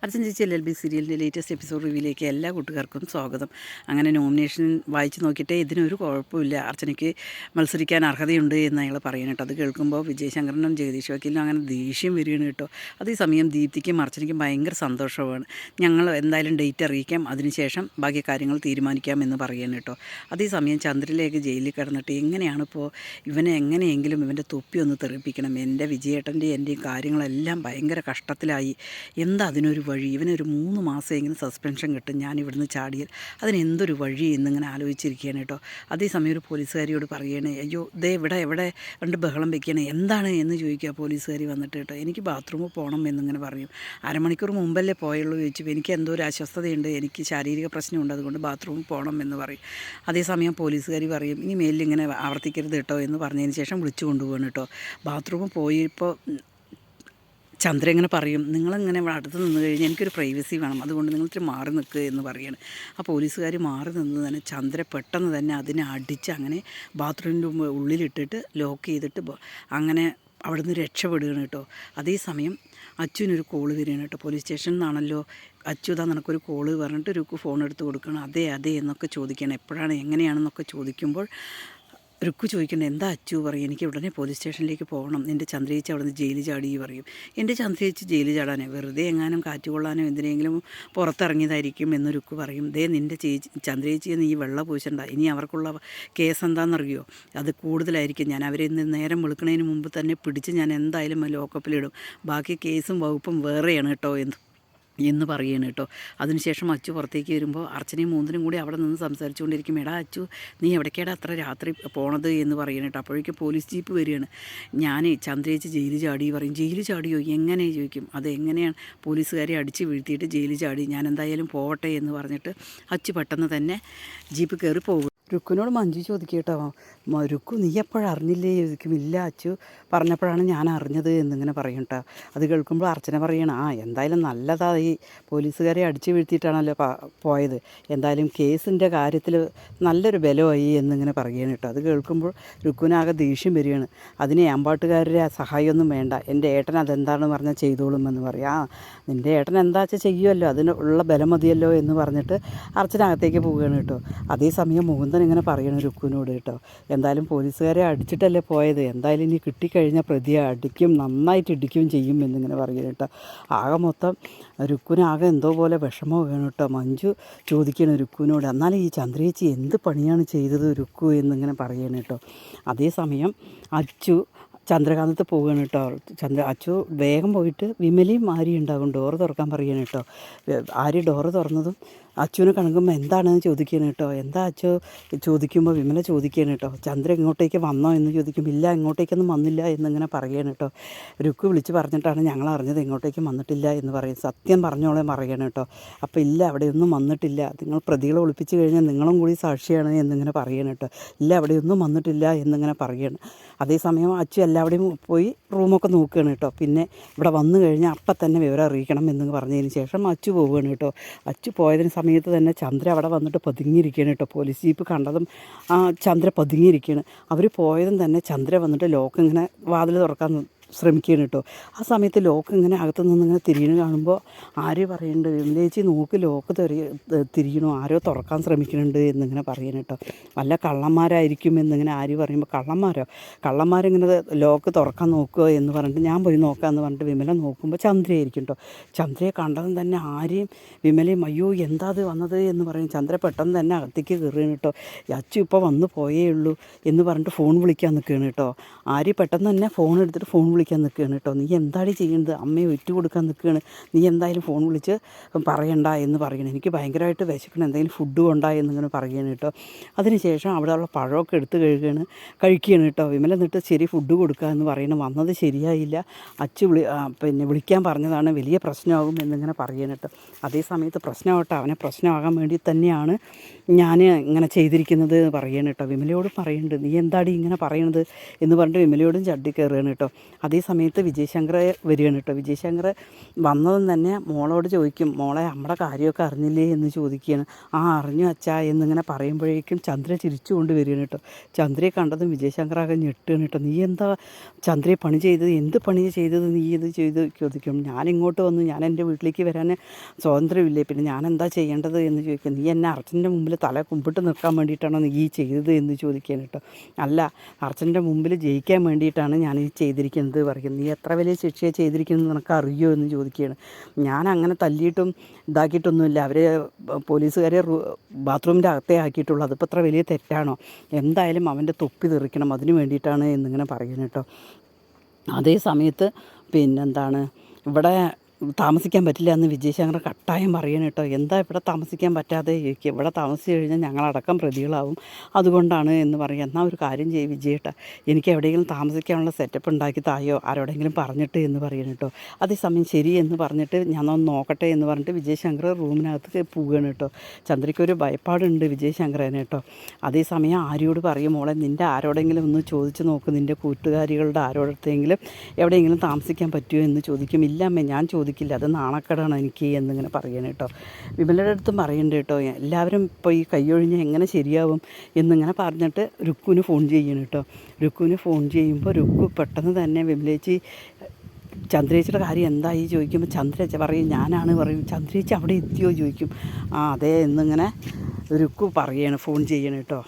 അർച്ചന ചേച്ചി LLB സീരിയലിൻ്റെ latest episode റിവ്യൂയിലേക്ക് എല്ലാ കൂട്ടുകാർക്കും സ്വാഗതം. അങ്ങനെ നോമിനേഷൻ വായിച്ച് നോക്കിയിട്ടേ ഇതിനൊരു കുഴപ്പമില്ല, അർച്ചനയ്ക്ക് മത്സരിക്കാൻ അർഹതയുണ്ട് എന്ന് അയാൾ പറയുന്നത് കേട്ടോ. അത് കേൾക്കുമ്പോൾ വിജയശങ്കറിനും ജഗദീഷ് വക്കീലിനും അങ്ങനെ ദേഷ്യം വരികയാണ് കേട്ടോ. അതേസമയം ദീപ്തിക്കും അർച്ചനയ്ക്കും ഭയങ്കര സന്തോഷമാണ്. ഞങ്ങൾ എന്തായാലും ഡേറ്റ് അറിയിക്കാം, അതിനുശേഷം ബാക്കി കാര്യങ്ങൾ തീരുമാനിക്കാം എന്ന് പറയുകയാണ് കേട്ടോ. അതേസമയം ചന്ദ്രലേഖ ജയിലിൽ കിടന്നിട്ട് എങ്ങനെയാണിപ്പോൾ ഇവനെ എങ്ങനെയെങ്കിലും ഇവൻ്റെ തൊപ്പി ഒന്ന് തെറിപ്പിക്കണം, എൻ്റെ വിജയേട്ടൻ്റെയും എൻ്റെയും കാര്യങ്ങളെല്ലാം ഭയങ്കര കഷ്ടത്തിലായി, എന്താ അതിനൊരു വഴി, ഇവനൊരു 3 മാസമെങ്കിലും സസ്പെൻഷൻ കിട്ടും ഞാൻ ഇവിടുന്ന് ചാടിയാൽ, അതിനെന്തൊരു വഴി എന്നിങ്ങനെ ആലോചിച്ചിരിക്കുകയാണ് കേട്ടോ. അതേസമയം ഒരു പോലീസുകാരിയോട് പറയുകയാണ്, അയ്യോ ദേ എവിടെ രണ്ട് ബഹളം വെക്കുകയാണ്, എന്താണ് എന്ന് ചോദിക്കുക പോലീസുകാരി വന്നിട്ട് കേട്ടോ. എനിക്ക് ബാത്റൂമിൽ പോകണം എന്നിങ്ങനെ പറയും. അരമണിക്കൂർ മുമ്പല്ലേ പോയുള്ളൂ ചോദിച്ചു, എനിക്ക് എന്തോ ഒരു അസ്വസ്ഥതയുണ്ട്, എനിക്ക് ശാരീരിക പ്രശ്നമുണ്ട്, അതുകൊണ്ട് ബാത്റൂമിൽ പോകണം എന്ന് പറയും. അതേസമയം പോലീസുകാരി പറയും, ഇനി മേലിൽ ഇങ്ങനെ ആവർത്തിക്കരുത് കേട്ടോ എന്ന് പറഞ്ഞതിന് ശേഷം വിളിച്ചു കൊണ്ടുപോകണം കേട്ടോ. ബാത്റൂമിൽ പോയപ്പോൾ ചന്ദ്ര ഇങ്ങനെ പറയും, നിങ്ങളിങ്ങനെ അടുത്ത് നിന്ന് കഴിഞ്ഞാൽ എനിക്കൊരു പ്രൈവസി വേണം, അതുകൊണ്ട് നിങ്ങൾ ഇത്തിരി മാറി നിൽക്കുക എന്ന് പറയുകയാണ്. ആ പോലീസുകാർ മാറി നിന്ന് തന്നെ ചന്ദ്ര പെട്ടെന്ന് തന്നെ അതിനെ അടിച്ച് അങ്ങനെ ബാത്റൂമിൻ്റെ ഉള്ളിലിട്ടിട്ട് ലോക്ക് ചെയ്തിട്ട് അങ്ങനെ അവിടെ നിന്ന് രക്ഷപ്പെടുകയാണ് കേട്ടോ. അതേസമയം അച്ഛനൊരു കോള് വരികയാണ് കേട്ടോ. പോലീസ് സ്റ്റേഷനിൽ നിന്നാണല്ലോ, അച്യുതാ നിനക്കൊരു കോള് പറഞ്ഞിട്ട് രുക്കു ഫോൺ എടുത്ത് കൊടുക്കണം, അതെ എന്നൊക്കെ ചോദിക്കണം, എപ്പോഴാണ് എങ്ങനെയാണെന്നൊക്കെ ചോദിക്കുമ്പോൾ രുക്കു ചോദിക്കേണ്ടത്, എന്താ അച്ചു പറയും, എനിക്ക് ഉടനെ പോലീസ് സ്റ്റേഷനിലേക്ക് പോകണം, എൻ്റെ ചന്ദ്രേച്ചി അവിടെ നിന്ന് ജയിലിൽ ചാടി പറയും. എൻ്റെ ചന്ദ്രേച്ചി ജയിലിൽ ചാടാനോ വെറുതെ എങ്ങാനും കാറ്റ് കൊള്ളാനോ എന്തിനെങ്കിലും പുറത്തിറങ്ങിയതായിരിക്കും എന്ന് രുക്കു പറയും. ദേ നിൻ്റെ ചന്ദ്രേച്ചിയെ നീ വെള്ള പൂശണ്ട, ഇനി അവർക്കുള്ള കേസ് എന്താണെന്നറിയോ, അത് കൂടുതലായിരിക്കും, ഞാൻ അവരെ ഇന്ന് നേരം വെളുക്കുന്നതിന് മുമ്പ് തന്നെ പിടിച്ച് ഞാൻ എന്തായാലും ലോക്കപ്പിലിടും, ബാക്കി കേസും വകുപ്പും വേറെയാണ് കേട്ടോ എന്ന് പറയുകയാണ് കേട്ടോ. അതിനുശേഷം അച്ചു പുറത്തേക്ക് വരുമ്പോൾ അർച്ചനയും മൂന്നിനും കൂടി അവിടെ നിന്ന് സംസാരിച്ചുകൊണ്ടിരിക്കും. എടാ അച്ചു, നീ എവിടേക്കാടാ അത്ര രാത്രി പോണത് എന്ന് പറയണം കേട്ടോ. അപ്പോഴേക്കും പോലീസ് ജീപ്പ് വരികയാണ്. ഞാൻ ചന്ദ്രേച്ച് ജയിലിൽ ചാടി പറയും. ജയിലിൽ ചാടിയോ, എങ്ങനെ ചോദിക്കും. അതെങ്ങനെയാണ്, പോലീസുകാരെ അടിച്ച് വീഴ്ത്തിയിട്ട് ജയിലിൽ ചാടി, ഞാൻ എന്തായാലും പോവട്ടെ എന്ന് പറഞ്ഞിട്ട് അച്ചു പെട്ടെന്ന് തന്നെ ജീപ്പ് കയറി പോകും. രുക്കുനോട് മഞ്ജു ചോദിക്കും കേട്ടോ, രുക്കു നീ എപ്പോഴറിഞ്ഞില്ലേ ചോദിക്കും. ഇല്ല അച്ചു പറഞ്ഞപ്പോഴാണ് ഞാൻ അറിഞ്ഞത് എന്നിങ്ങനെ പറയും കേട്ടോ. അത് കേൾക്കുമ്പോൾ അർച്ചന പറയണം, എന്തായാലും നല്ലതായി, പോലീസുകാരെ അടിച്ചു വീഴ്ത്തിയിട്ടാണല്ലോ പോയത്, എന്തായാലും കേസിൻ്റെ കാര്യത്തിൽ നല്ലൊരു ബലമായി എന്നിങ്ങനെ പറയുകയാണ് കേട്ടോ. അത് കേൾക്കുമ്പോൾ രുക്കുനാകെ ദേഷ്യം വരികയാണ്. അതിന് അമ്പാട്ടുകാരുടെ സഹായമൊന്നും വേണ്ട, എൻ്റെ ഏട്ടൻ അതെന്താണെന്ന് പറഞ്ഞാൽ ചെയ്തോളും എന്ന് പറയും. നിൻ്റെ ഏട്ടൻ എന്താ വെച്ചാൽ ചെയ്യുമല്ലോ, അതിനുള്ള ബലം മതിയല്ലോ എന്ന് പറഞ്ഞിട്ട് അർച്ചന അകത്തേക്ക് പോവുകയാണ് കേട്ടോ. അതേസമയം മുകുന്ദൻ ഇങ്ങനെ പറയണം രുക്കുവിനോട് കേട്ടോ, എന്തായാലും പോലീസുകാരെ അടിച്ചിട്ടല്ലേ പോയത്, എന്തായാലും ഇനി കിട്ടിക്കഴിഞ്ഞാൽ പ്രതിയെ അടിക്കും, നന്നായിട്ട് ഇടിക്കുകയും ചെയ്യും എന്നിങ്ങനെ പറയണം കേട്ടോ. ആകെ മൊത്തം രുക്കുവിനാകെ എന്തോ പോലെ വിഷമമാണ് കേട്ടോ. മഞ്ജു ചോദിക്കണം രുക്കുവിനോട്, എന്നാലും ഈ ചന്ദ്രേച്ചി എന്ത് പണിയാണ് ചെയ്തത് രുക്കു എന്നിങ്ങനെ പറയണം കേട്ടോ. അതേസമയം അച്ചു ചന്ദ്രകാന്തത്ത് പോവുകയാണ് കേട്ടോ. അച്ചു വേഗം പോയിട്ട് വിമലയും ആര്യ ഉണ്ടാകും, ഡോറ് തുറക്കാൻ പറയുകയാണ് കേട്ടോ. ആര്യ ഡോറ് തുറന്നതും അച്ചുവിനെ കണക്കുമ്പോൾ എന്താണെന്ന് ചോദിക്കുകയാണ് കേട്ടോ. എന്താ അച്ചു ചോദിക്കുമ്പോൾ വിമല ചോദിക്കുകയാണ് കേട്ടോ, ചന്ദ്ര ഇങ്ങോട്ടേക്ക് വന്നോ എന്ന് ചോദിക്കുമ്പോൾ ഇല്ല ഇങ്ങോട്ടേക്കൊന്നും വന്നില്ല എന്നിങ്ങനെ പറയുകയാണ് കേട്ടോ. രുക്കു വിളിച്ച് പറഞ്ഞിട്ടാണ് ഞങ്ങൾ അറിഞ്ഞത് ഇങ്ങോട്ടേക്കും വന്നിട്ടില്ല എന്ന് പറയും. സത്യം പറഞ്ഞോളെ പറയണം കേട്ടോ. അപ്പോൾ ഇല്ല അവിടെയൊന്നും വന്നിട്ടില്ല, നിങ്ങൾ പ്രതികളെ ഒളിപ്പിച്ച് കഴിഞ്ഞാൽ നിങ്ങളും കൂടി സാക്ഷിയാണ് എന്നിങ്ങനെ പറയണം കേട്ടോ. ഇല്ല അവിടെയൊന്നും വന്നിട്ടില്ല എന്നിങ്ങനെ പറയുകയാണ്. അതേസമയം അച്ചു എല്ലാവിടെയും പോയി റൂമൊക്കെ നോക്കുകയാണ് കേട്ടോ. പിന്നെ ഇവിടെ വന്നു കഴിഞ്ഞാൽ അപ്പം തന്നെ വിവരം അറിയിക്കണം എന്ന് പറഞ്ഞതിന് ശേഷം അച്ചു പോവുകയാണ് കേട്ടോ. അച്ചു പോയതിന് സമയത്ത് തന്നെ ചന്ദ്ര അവിടെ വന്നിട്ട് പതുങ്ങിയിരിക്കുകയാണ് കേട്ടോ. പോലീസ് ജീപ്പ് കണ്ടതും ചന്ദ്ര പതുങ്ങിയിരിക്കുകയാണ്. അവർ പോയതും തന്നെ ചന്ദ്ര വന്നിട്ട് ലോക്ക് ഇങ്ങനെ വാതിൽ തുറക്കാൻ ശ്രമിക്കുകയാണ് കേട്ടോ. ആ സമയത്ത് ലോക്ക് ഇങ്ങനെ അകത്തു നിന്ന് ഇങ്ങനെ തിരിയണ കാണുമ്പോൾ ആര് പറയുന്നുണ്ട്, വിമലേച്ചി നോക്ക് ലോക്ക് തിരിയണോ, ആരോ തുറക്കാൻ ശ്രമിക്കുന്നുണ്ട് എന്നിങ്ങനെ പറയുന്നു കേട്ടോ. വല്ല കള്ളന്മാരായിരിക്കും എന്നിങ്ങനെ ആര് പറയുമ്പോൾ കള്ളന്മാരിങ്ങനെ ലോക്ക് തുറക്കാൻ നോക്കുക എന്ന് പറഞ്ഞിട്ട് ഞാൻ പോയി നോക്കാമെന്ന് പറഞ്ഞിട്ട് വിമല നോക്കുമ്പോൾ ചന്ദ്രയായിരിക്കും കേട്ടോ. ചന്ദ്രയെ കണ്ടതും തന്നെ ആരെയും വിമലയും അയ്യോ എന്താ അത് വന്നത് എന്ന് പറയും. ചന്ദ്ര പെട്ടെന്ന് തന്നെ അകത്തേക്ക് കയറുകയാണ് കേട്ടോ. അച്ചു ഇപ്പോൾ വന്നു പോയേ ഉള്ളൂ എന്ന് പറഞ്ഞിട്ട് ഫോൺ വിളിക്കാൻ നിൽക്കുകയാണ് കേട്ടോ. ആര്യ പെട്ടെന്ന് തന്നെ ഫോൺ എടുത്തിട്ട് ഫോൺ വിളിക്കാൻ നിൽക്കുകയാണ് കേട്ടോ. നീ എന്താണ് ചെയ്യുന്നത്, അമ്മയെ ഒറ്റ കൊടുക്കാൻ നിൽക്കുകയാണ്, നീ എന്തായാലും ഫോൺ വിളിച്ച് പറയണ്ട എന്ന് പറയണം, എനിക്ക് ഭയങ്കരമായിട്ട് വിശക്കണം, എന്തെങ്കിലും ഫുഡ് കൊണ്ടാ എന്നിങ്ങനെ പറയുകയാണ് കേട്ടോ. അതിനുശേഷം അവിടെ ഉള്ള പഴമൊക്കെ എടുത്ത് കഴിക്കുകയാണ് കേട്ടോ. വിമല എന്നിട്ട് ശരി ഫുഡ് കൊടുക്കുക എന്ന് പറയണം. വന്നത് ശരിയായില്ല, അച്ചു വിളിക്കാൻ പറഞ്ഞതാണ്, വലിയ പ്രശ്നമാകും എന്നിങ്ങനെ പറയണം കേട്ടോ. അതേ സമയത്ത് പ്രശ്നമാവട്ടെ, അവനെ പ്രശ്നമാകാൻ വേണ്ടി തന്നെയാണ് ഞാൻ ഇങ്ങനെ ചെയ്തിരിക്കുന്നത് എന്ന് പറയണം കേട്ടോ. വിമലയോട് പറയുന്നുണ്ട്, നീ എന്താടി ഇങ്ങനെ പറയണത് എന്ന് പറഞ്ഞിട്ട് വിമലയോടും ചട്ടി കയറുകയാണ് കേട്ടോ. അതേ സമയത്ത് വിജയശങ്കർ വരികയാണ് കേട്ടോ. വിജയശങ്കർ വന്നതും തന്നെ മോളോട് ചോദിക്കും, മോളെ നമ്മുടെ കാര്യമൊക്കെ അറിഞ്ഞില്ലേ എന്ന് ചോദിക്കുകയാണ്. ആ അറിഞ്ഞു അച്ഛാ എന്നിങ്ങനെ പറയുമ്പോഴേക്കും ചന്ദ്ര ചിരിച്ചുകൊണ്ട് വരികയാണ് കേട്ടോ. ചന്ദ്രയെ കണ്ടതും വിജയശങ്കർ ആകെ ഞെട്ടുകയാണ് കേട്ടോ. നീ എന്താ ചന്ദ്രയെ പണി ചെയ്തത്, എന്ത് പണി ചെയ്തത്, നീ ഇത് ചെയ്ത് ചോദിക്കും. ഞാനിങ്ങോട്ട് വന്നു, ഞാൻ എൻ്റെ വീട്ടിലേക്ക് വരാൻ സ്വാതന്ത്ര്യമില്ലേ, പിന്നെ ഞാൻ എന്താ ചെയ്യേണ്ടത് എന്ന് ചോദിക്കും. നീ എന്നെ അർച്ചൻ്റെ മുമ്പിൽ തല കുമ്പിട്ട് നിൽക്കാൻ വേണ്ടിയിട്ടാണോ നീ ഈ ചെയ്തത് എന്ന് ചോദിക്കാൻ കേട്ടോ. അല്ല, അർച്ചൻ്റെ മുമ്പിൽ ജയിക്കാൻ വേണ്ടിയിട്ടാണ് ഞാൻ ഈ ചെയ്തിരിക്കുന്നത് പറയും. നീ എത്ര വലിയ ശിക്ഷയെ ചെയ്തിരിക്കുന്നത് നിനക്ക് അറിയുമോ എന്ന് ചോദിക്കുകയാണ്. ഞാൻ അങ്ങനെ തല്ലിയിട്ടും ഇതാക്കിയിട്ടൊന്നുമില്ല, അവരെ പോലീസുകാരെ ബാത്റൂമിൻ്റെ അകത്തേ ആക്കിയിട്ടുള്ളൂ, അതിപ്പോൾ അത്ര വലിയ തെറ്റാണോ, എന്തായാലും അവൻ്റെ തൊപ്പി തെറിക്കണം, അതിന് വേണ്ടിയിട്ടാണ് എന്നിങ്ങനെ പറയുന്നത് കേട്ടോ. അതേ സമയത്ത് പിന്നെന്താണ് ഇവിടെ താമസിക്കാൻ പറ്റില്ല എന്ന് വിജയശങ്കർ കട്ടായം പറയണം കേട്ടോ. എന്താ ഇവിടെ താമസിക്കാൻ പറ്റാതെ ചോദിക്കുക. ഇവിടെ താമസിച്ച് കഴിഞ്ഞാൽ ഞങ്ങളടക്കം പ്രതികളാവും, അതുകൊണ്ടാണ് എന്ന് പറയും. എന്നാൽ ഒരു കാര്യം ചെയ്യും വിജയേട്ടാ, എനിക്ക് എവിടെയെങ്കിലും താമസിക്കാനുള്ള സെറ്റപ്പ് ഉണ്ടാക്കി തായോ, ആരോടെങ്കിലും പറഞ്ഞിട്ട് എന്ന് പറയണം കേട്ടോ. അതേസമയം ശരി എന്ന് പറഞ്ഞിട്ട് ഞാനൊന്ന് നോക്കട്ടെ എന്ന് പറഞ്ഞിട്ട് വിജയശങ്കർ റൂമിനകത്ത് പോവുകയാണ് കേട്ടോ. ചന്ദ്രയ്ക്കൊരു ഭയപ്പാടുണ്ട് വിജയശങ്കരനെ കേട്ടോ. അതേസമയം ആര്യോട് പറയും, മോളെ നിൻ്റെ ആരോടെങ്കിലും ഒന്ന് ചോദിച്ച് നോക്ക്, നിൻ്റെ കൂട്ടുകാരികളുടെ ആരോടത്തെങ്കിലും എവിടെയെങ്കിലും താമസിക്കാൻ പറ്റുമോ എന്ന് ചോദിക്കും. ഇല്ലമ്മേ ഞാൻ ചോദിക്കില്ല, അത് നാണക്കേടാണ് എനിക്ക് എന്നിങ്ങനെ പറയണം കേട്ടോ. വിമലയുടെ അടുത്തും പറയുന്നുണ്ട് കേട്ടോ. എല്ലാവരും ഇപ്പോൾ ഈ കൈയൊഴിഞ്ഞ് എങ്ങനെ ശരിയാവും എന്നിങ്ങനെ പറഞ്ഞിട്ട് രുക്കുവിന് ഫോൺ ചെയ്യണം കേട്ടോ. രുക്കുവിന് ഫോൺ ചെയ്യുമ്പോൾ രുക്കു പെട്ടെന്ന് തന്നെ വിമലേച്ചി ചന്ദ്രേച്ചിയുടെ കാര്യം എന്തായി ചോദിക്കുമ്പോൾ ചന്ദ്രേച്ച പറയും ഞാനാണ് പറയും. ചന്ദ്രേച്ചി അവിടെ എത്തിയോ ചോദിക്കും. ആ അതെ എന്നിങ്ങനെ രുക്കു പറയണം, ഫോൺ ചെയ്യണം കേട്ടോ.